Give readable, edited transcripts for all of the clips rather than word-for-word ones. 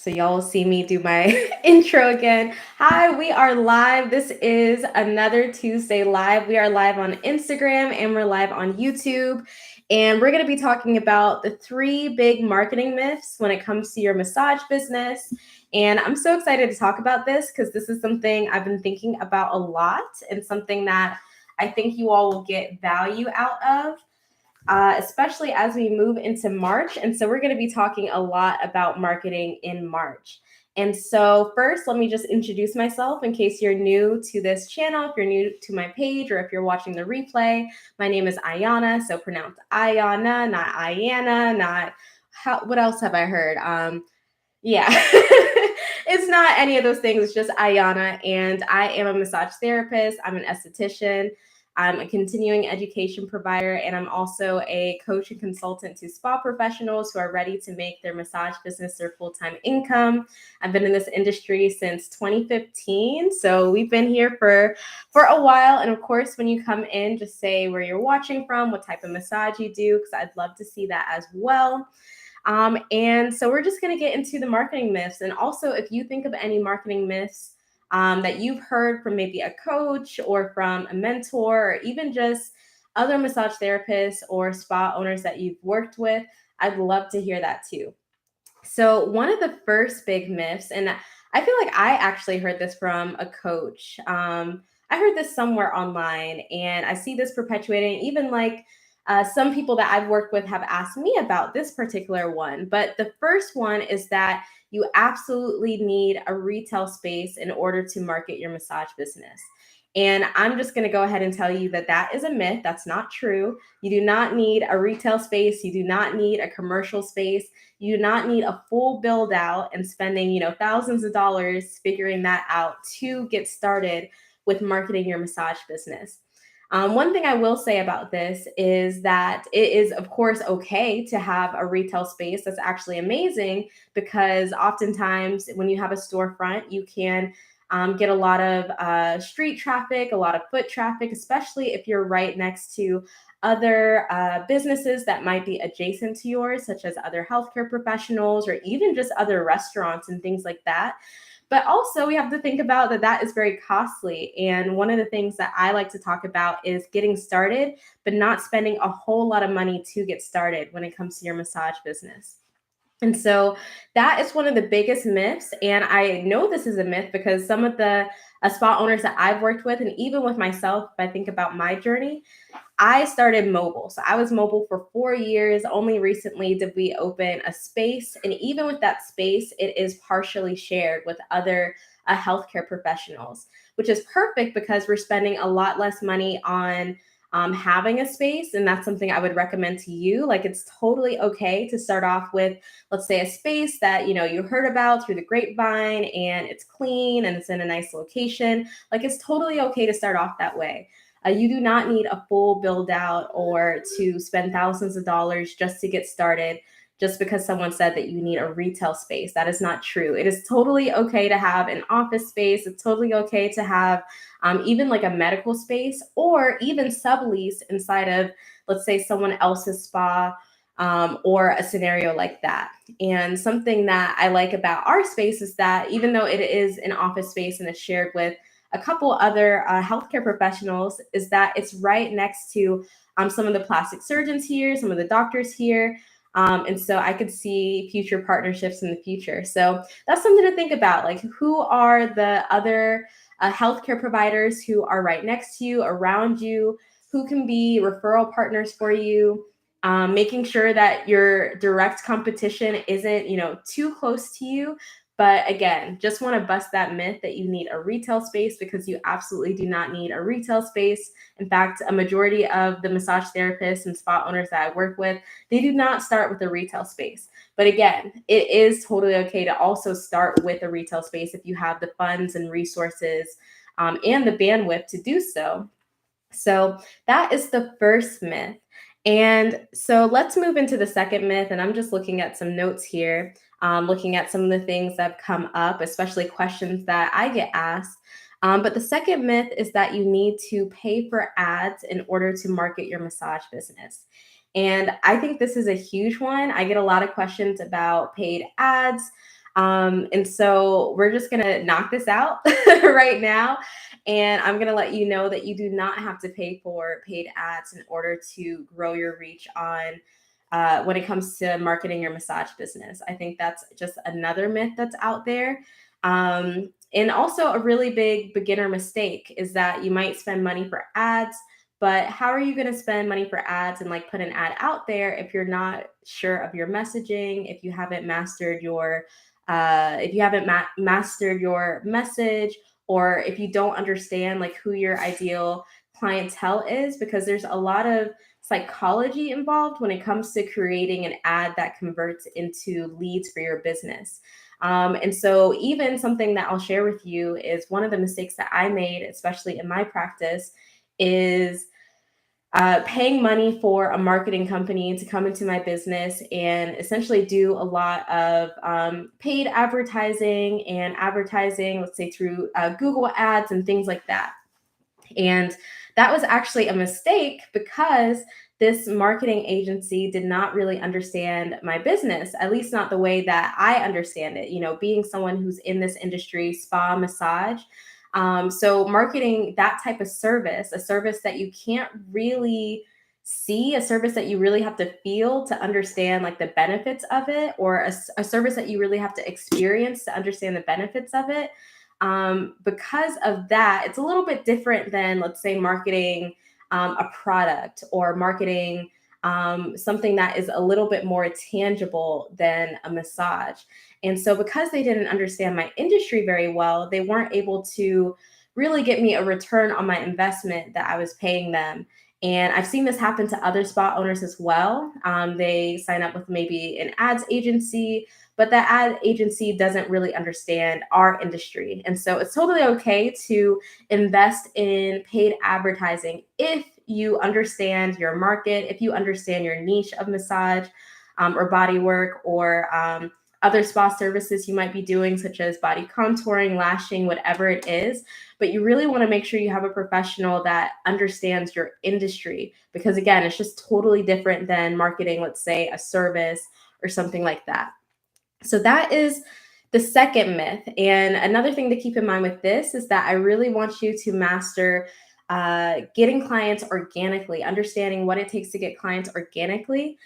So y'all will see me do my intro again. Hi, we are live. This is another Tuesday live. We are live on Instagram and we're live on YouTube. And we're going to be talking about the 3 big marketing myths when it comes to your massage business. And I'm so excited to talk about this because this is something I've been thinking about a lot and something that I think you all will get value out of. Especially as we move into March. And so we're going to be talking a lot about marketing in March. And so first, let me just introduce myself in case you're new to this channel, if you're new to my page, or if you're watching the replay. My name is Ayana, so pronounced Ayana, not Ayana, not what else have I heard? Yeah, it's not any of those things. It's just Ayana, and I am a massage therapist. I'm an esthetician. I'm a continuing education provider, and I'm also a coach and consultant to spa professionals who are ready to make their massage business their full-time income. I've been in this industry since 2015, so we've been here for a while. And of course, when you come in, just say where you're watching from, what type of massage you do, because I'd love to see that as well. And so we're just going to get into the marketing myths. And also, if you think of any marketing myths that you've heard from maybe a coach or from a mentor, or even just other massage therapists or spa owners that you've worked with, I'd love to hear that too. So one of the first big myths, and I feel like I actually heard this from a coach. I heard this somewhere online, and I see this perpetuating. Even like some people that I've worked with have asked me about this particular one. But the first one is that you absolutely need a retail space in order to market your massage business. And I'm just going to go ahead and tell you that that is a myth. That's not true. You do not need a retail space. You do not need a commercial space. You do not need a full build out and spending, thousands of dollars figuring that out to get started with marketing your massage business. One thing I will say about this is that it is, of course, okay to have a retail space. That's actually amazing because oftentimes when you have a storefront, you can get a lot of street traffic, a lot of foot traffic, especially if you're right next to other businesses that might be adjacent to yours, such as other healthcare professionals or even just other restaurants and things like that. But also, we have to think about that is very costly. And one of the things that I like to talk about is getting started, but not spending a whole lot of money to get started when it comes to your massage business. And so that is one of the biggest myths. And I know this is a myth because some of the spa owners that I've worked with, and even with myself, if I think about my journey, I started mobile. So I was mobile for 4 years. Only recently did we open a space. And even with that space, it is partially shared with other healthcare professionals, which is perfect because we're spending a lot less money on having a space. And that's something I would recommend to you. Like, it's totally okay to start off with, let's say, a space that, you heard about through the grapevine and it's clean and it's in a nice location. Like, it's totally okay to start off that way. You do not need a full build out or to spend thousands of dollars just to get started, just because someone said that you need a retail space. That is not true. It is totally okay to have an office space. It's totally okay to have even like a medical space or even sublease inside of, let's say, someone else's spa or a scenario like that. And something that I like about our space is that even though it is an office space and it's shared with a couple other healthcare professionals, is that it's right next to some of the plastic surgeons here, some of the doctors here. And so I could see future partnerships in the future. So that's something to think about. Like, who are the other healthcare providers who are right next to you, around you, who can be referral partners for you, making sure that your direct competition isn't, too close to you. But again, just want to bust that myth that you need a retail space, because you absolutely do not need a retail space. In fact, a majority of the massage therapists and spa owners that I work with, they do not start with a retail space. But again, it is totally okay to also start with a retail space if you have the funds and resources and the bandwidth to do so. So that is the first myth. And so let's move into the second myth. And I'm just looking at some notes here, looking at some of the things that have come up, especially questions that I get asked. But the second myth is that you need to pay for ads in order to market your massage business. And I think this is a huge one. I get a lot of questions about paid ads. And so we're just going to knock this out right now. And I'm going to let you know that you do not have to pay for paid ads in order to grow your reach on when it comes to marketing your massage business. I think that's just another myth that's out there. And also a really big beginner mistake is that you might spend money for ads, but how are you going to spend money for ads and like put an ad out there if you're not sure of your messaging, if you haven't mastered your mastered your message, or if you don't understand like who your ideal clientele is, because there's a lot of psychology involved when it comes to creating an ad that converts into leads for your business. And so even something that I'll share with you is one of the mistakes that I made, especially in my practice, is paying money for a marketing company to come into my business and essentially do a lot of paid advertising and advertising, let's say through Google ads and things like that. And that was actually a mistake because this marketing agency did not really understand my business, at least not the way that I understand it, you know, being someone who's in this industry, spa, massage. So marketing that type of service, a service that you can't really see, a service that you really have to feel to understand like the benefits of it, or a service that you really have to experience to understand the benefits of it. Because of that, it's a little bit different than, let's say, marketing a product or marketing something that is a little bit more tangible than a massage. And so, because they didn't understand my industry very well, they weren't able to really get me a return on my investment that I was paying them. And I've seen this happen to other spa owners as well. They sign up with maybe an ads agency, but that ad agency doesn't really understand our industry. And so it's totally okay to invest in paid advertising if you understand your market, if you understand your niche of massage or body work, or other spa services you might be doing, such as body contouring, lashing, whatever it is. But you really want to make sure you have a professional that understands your industry, because again, it's just totally different than marketing, let's say, a service or something like that. So that is the second myth. And another thing to keep in mind with this is that I really want you to master getting clients organically, understanding what it takes to get clients organically,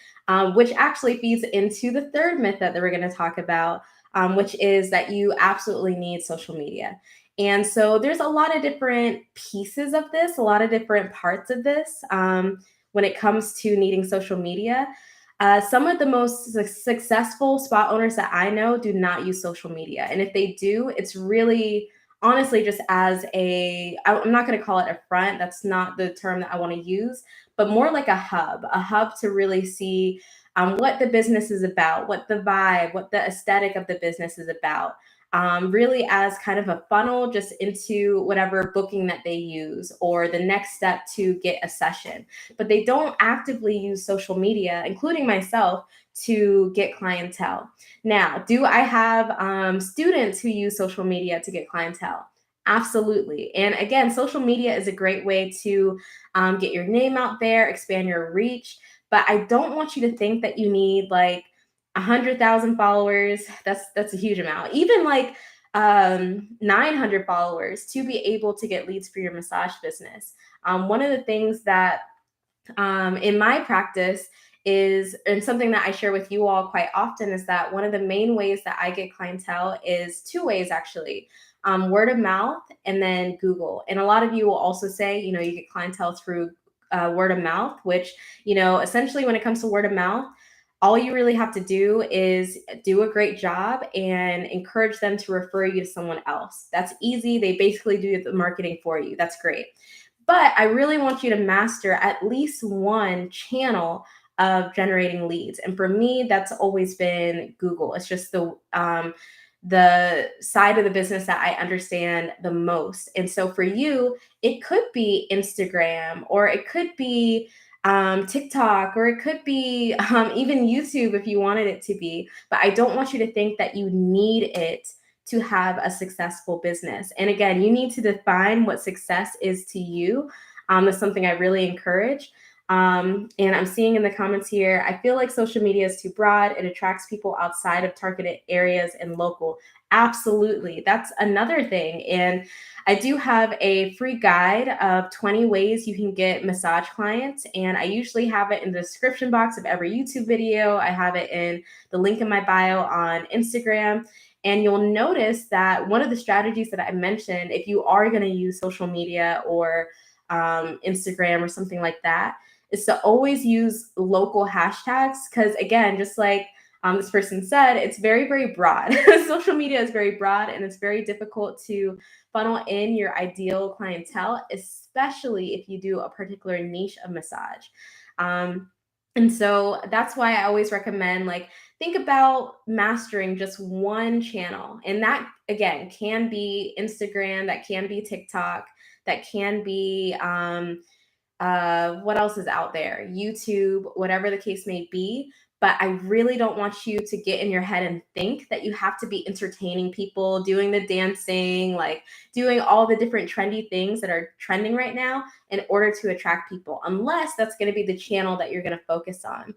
which actually feeds into the third myth that we're going to talk about, which is that you absolutely need social media. And so there's a lot of different pieces of this, a lot of different parts of this when it comes to needing social media. Some of the most successful spa owners that I know do not use social media. And if they do, it's really honestly just as I'm not going to call it a front. That's not the term that I want to use, but more like a hub to really see what the business is about, what the vibe, what the aesthetic of the business is about. Really as kind of a funnel just into whatever booking that they use or the next step to get a session. But they don't actively use social media, including myself, to get clientele. Now, do I have students who use social media to get clientele? Absolutely. And again, social media is a great way to get your name out there, expand your reach. But I don't want you to think that you need like 100,000 followers. That's a huge amount. Even like 900 followers to be able to get leads for your massage business. One of the things that in my practice is, and something that I share with you all quite often, is that one of the main ways that I get clientele is two ways actually. Word of mouth and then Google. And a lot of you will also say, you know, you get clientele through word of mouth, which, you know, essentially when it comes to word of mouth, all you really have to do is do a great job and encourage them to refer you to someone else. That's easy. They basically do the marketing for you. That's great. But I really want you to master at least one channel of generating leads. And for me, that's always been Google. It's just the side of the business that I understand the most. And so for you, it could be Instagram, or it could be TikTok, or it could be even YouTube if you wanted it to be. But I don't want you to think that you need it to have a successful business. And again, you need to define what success is to you. That's something I really encourage. And I'm seeing in the comments here, I feel like social media is too broad. It attracts people outside of targeted areas and local. Absolutely. That's another thing. And I do have a free guide of 20 ways you can get massage clients. And I usually have it in the description box of every YouTube video. I have it in the link in my bio on Instagram. And you'll notice that one of the strategies that I mentioned, if you are going to use social media or Instagram or something like that, is to always use local hashtags. Because again, just like this person said, it's very, very broad. Social media is very broad and it's very difficult to funnel in your ideal clientele, especially if you do a particular niche of massage. And so that's why I always recommend, like, think about mastering just one channel. And that, again, can be Instagram, that can be TikTok, that can be what else is out there? YouTube, whatever the case may be. But I really don't want you to get in your head and think that you have to be entertaining people, doing the dancing, like doing all the different trendy things that are trending right now in order to attract people, unless that's going to be the channel that you're going to focus on.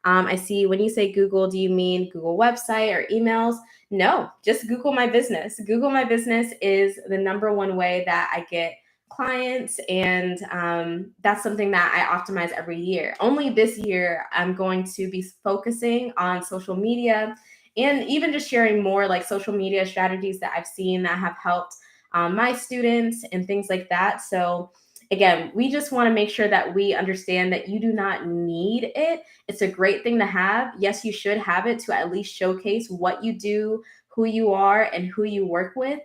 I see when you say Google, do you mean Google website or emails? No, just Google my business. Google my business is the number one way that I get clients, and that's something that I optimize every year. Only this year, I'm going to be focusing on social media and even just sharing more like social media strategies that I've seen that have helped my students and things like that. So again, we just want to make sure that we understand that you do not need it. It's a great thing to have. Yes, you should have it to at least showcase what you do, who you are, and who you work with.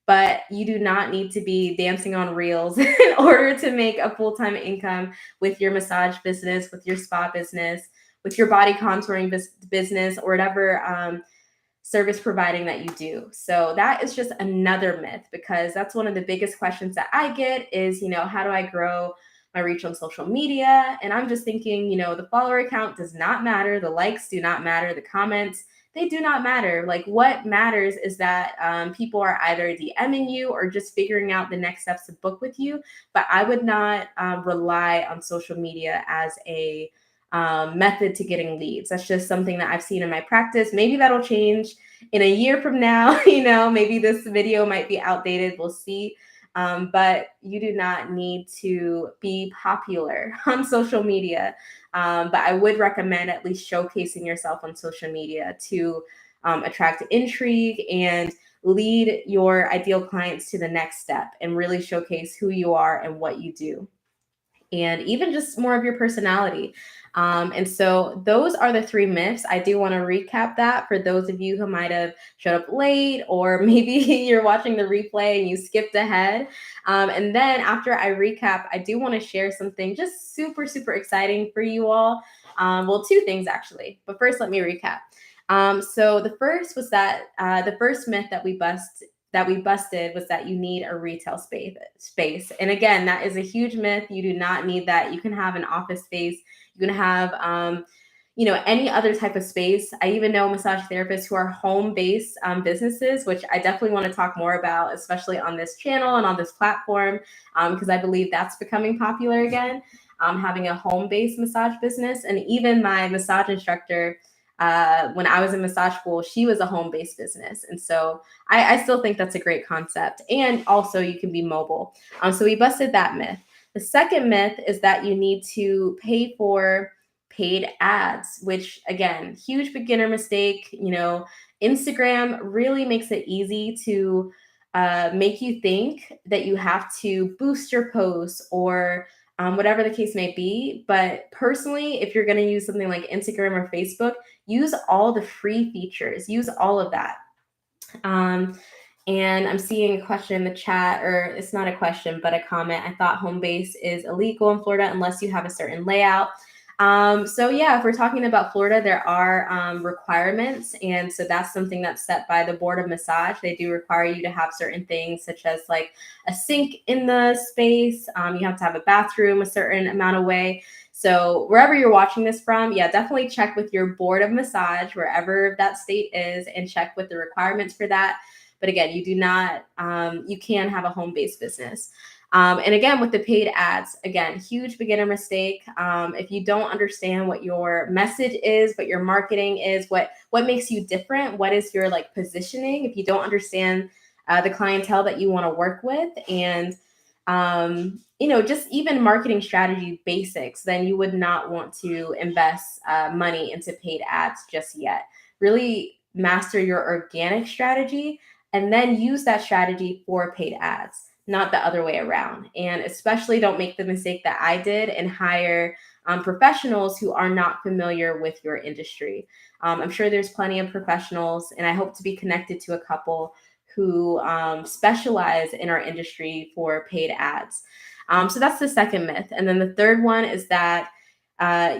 But you do not need to be dancing on reels in order to make a full-time income with your massage business, with your spa business, with your body contouring business, or whatever service providing that you do. So that is just another myth, because that's one of the biggest questions that I get is, how do I grow my reach on social media? And I'm just thinking, the follower count does not matter. The likes do not matter. The comments, they do not matter. Like, what matters is that people are either DMing you or just figuring out the next steps to book with you. But I would not rely on social media as a method to getting leads. That's just something that I've seen in my practice. Maybe that'll change in a year from now. Maybe this video might be outdated. We'll see. But you do not need to be popular on social media. But I would recommend at least showcasing yourself on social media to attract intrigue and lead your ideal clients to the next step and really showcase who you are and what you do, and even just more of your personality. And so those are the 3 myths. I do want to recap that for those of you who might have showed up late, or maybe you're watching the replay and you skipped ahead. And then after I recap, I do want to share something just super, super exciting for you all. Well, 2 things actually, but first let me recap. So the first was that the first myth that we busted was that you need a retail space. And again, that is a huge myth. You do not need that. You can have an office space. You can have, any other type of space. I even know massage therapists who are home-based businesses, which I definitely want to talk more about, especially on this channel and on this platform, because I believe that's becoming popular again, having a home-based massage business. And even my massage instructor, when I was in massage school, she was a home-based business. And so I still think that's a great concept. And also you can be mobile. So we busted that myth. The second myth is that you need to pay for paid ads, which again, huge beginner mistake. Instagram really makes it easy to make you think that you have to boost your posts or whatever the case may be. But personally, if you're going to use something like Instagram or Facebook, use all the free features, use all of that. And I'm seeing a question in the chat, or it's not a question, but a comment. I thought home base is illegal in Florida unless you have a certain layout. So yeah, if we're talking about Florida, there are requirements. And so that's something that's set by the Board of Massage. They do require you to have certain things such as like a sink in the space. You have to have a bathroom a certain amount away. So wherever you're watching this from, yeah, definitely check with your Board of Massage, wherever that state is, and check with the requirements for that. But again, you do not, you can have a home-based business. And again, with the paid ads, again, huge beginner mistake. If you don't understand what your message is, what your marketing is, what makes you different, what is your like positioning, if you don't understand the clientele that you want to work with, and just even marketing strategy basics, then you would not want to invest money into paid ads just yet. Really master your organic strategy and then use that strategy for paid ads, not the other way around. And especially don't make the mistake that I did and hire professionals who are not familiar with your industry. I'm sure there's plenty of professionals, and I hope to be connected to a couple who specialize in our industry for paid ads. So that's the second myth. And then the third one is that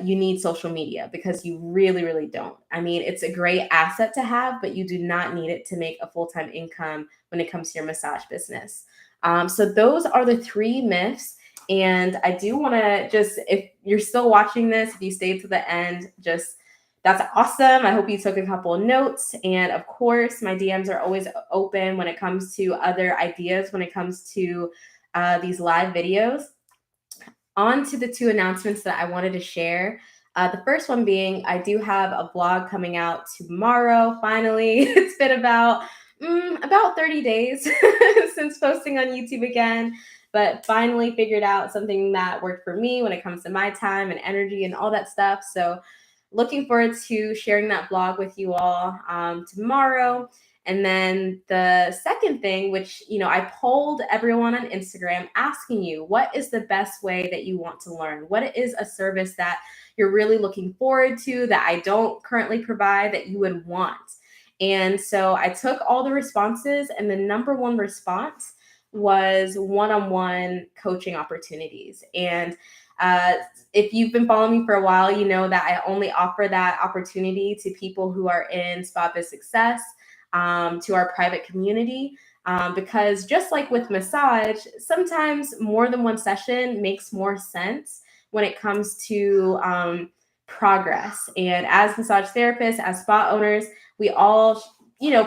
you need social media, because you really, really don't. I mean, it's a great asset to have, but you do not need it to make a full-time income when it comes to your massage business. So those are the three myths. And I do want to just, if you're still watching this, if you stayed to the end, just that's awesome. I hope you took a couple of notes. And of course, my DMs are always open when it comes to other ideas, when it comes to these live videos. On to the two announcements that I wanted to share. The first one being, I do have a blog coming out tomorrow. Finally, it's been about 30 days since posting on YouTube again, but finally figured out something that worked for me when it comes to my time and energy and all that stuff. So looking forward to sharing that blog with you all tomorrow. And then the second thing, which, I polled everyone on Instagram asking you, what is the best way that you want to learn? What is a service that you're really looking forward to that I don't currently provide that you would want? And so I took all the responses, and the number one response was one-on-one coaching opportunities. And if you've been following me for a while, you know that I only offer that opportunity to people who are in SpaBizSuccess, to our private community, because just like with massage, sometimes more than one session makes more sense when it comes to progress. And as massage therapists, as spa owners, we all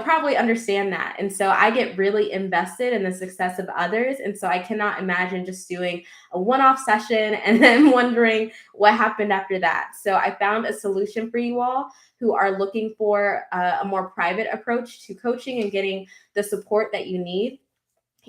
probably understand that. And so I get really invested in the success of others. And so I cannot imagine just doing a one-off session and then wondering what happened after that. So I found a solution for you all who are looking for a more private approach to coaching and getting the support that you need.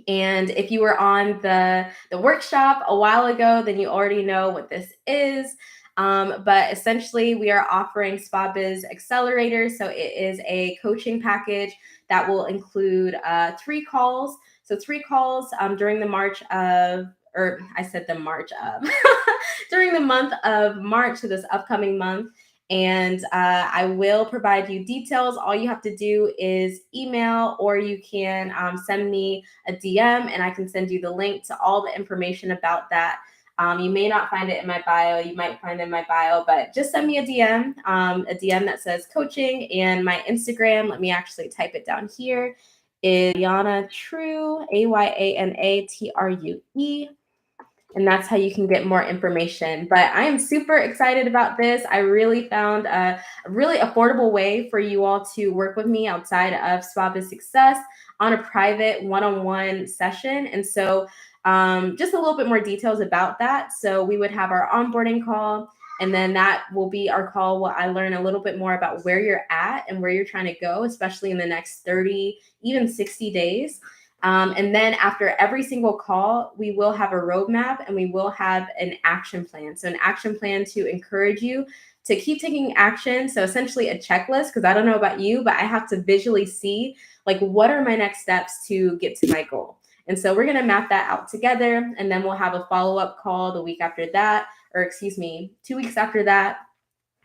And if you were on the workshop a while ago, then you already know what this is. But essentially, we are offering SpaBiz Accelerator. So it is a coaching package that will include 3 calls. So 3 calls during the March of, or I said the March of, during the month of March, so this upcoming month. And I will provide you details. All you have to do is email, or you can send me a DM, and I can send you the link to all the information about that. You may not find it in my bio. You might find it in my bio, but just send me a DM that says coaching. And my Instagram, let me actually type it down here, is Ayana True, AYANATRUE. And that's how you can get more information. But I am super excited about this. I really found a really affordable way for you all to work with me outside of SpaBizSuccess on a private one-on-one session. And so just a little bit more details about that. So we would have our onboarding call, and then that will be our call where I learn a little bit more about where you're at and where you're trying to go, especially in the next 30, even 60 days. And then after every single call, we will have a roadmap, and we will have an action plan. So an action plan to encourage you to keep taking action. So essentially a checklist, because I don't know about you, but I have to visually see, like, what are my next steps to get to my goal? And so we're going to map that out together, and then we'll have a follow-up call the week after that, or 2 weeks after that.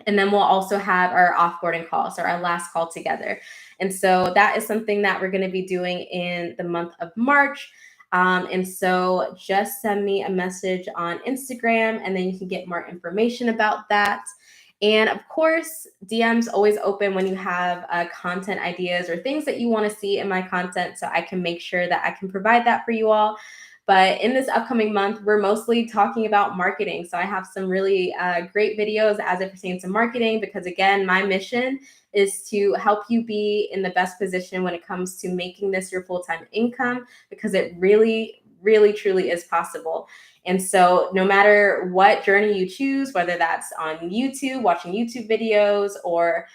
And then we'll also have our offboarding call, so our last call together. And so that is something that we're going to be doing in the month of March. And so just send me a message on Instagram, and then you can get more information about that. And of course, DM's always open when you have content ideas or things that you want to see in my content, so I can make sure that I can provide that for you all. But in this upcoming month, we're mostly talking about marketing. So I have some really great videos as it pertains to marketing, because again, my mission is to help you be in the best position when it comes to making this your full-time income, because it really, really truly is possible. And so no matter what journey you choose, whether that's on YouTube, watching YouTube videos, or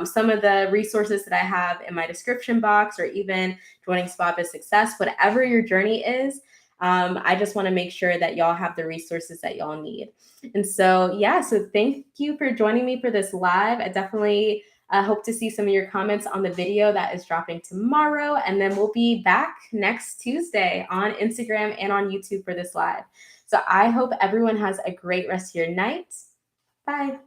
some of the resources that I have in my description box, or even joining SpaBizSuccess, whatever your journey is, I just want to make sure that y'all have the resources that y'all need. And so, yeah, so thank you for joining me for this live. I definitely hope to see some of your comments on the video that is dropping tomorrow. And then we'll be back next Tuesday on Instagram and on YouTube for this live. So I hope everyone has a great rest of your night. Bye.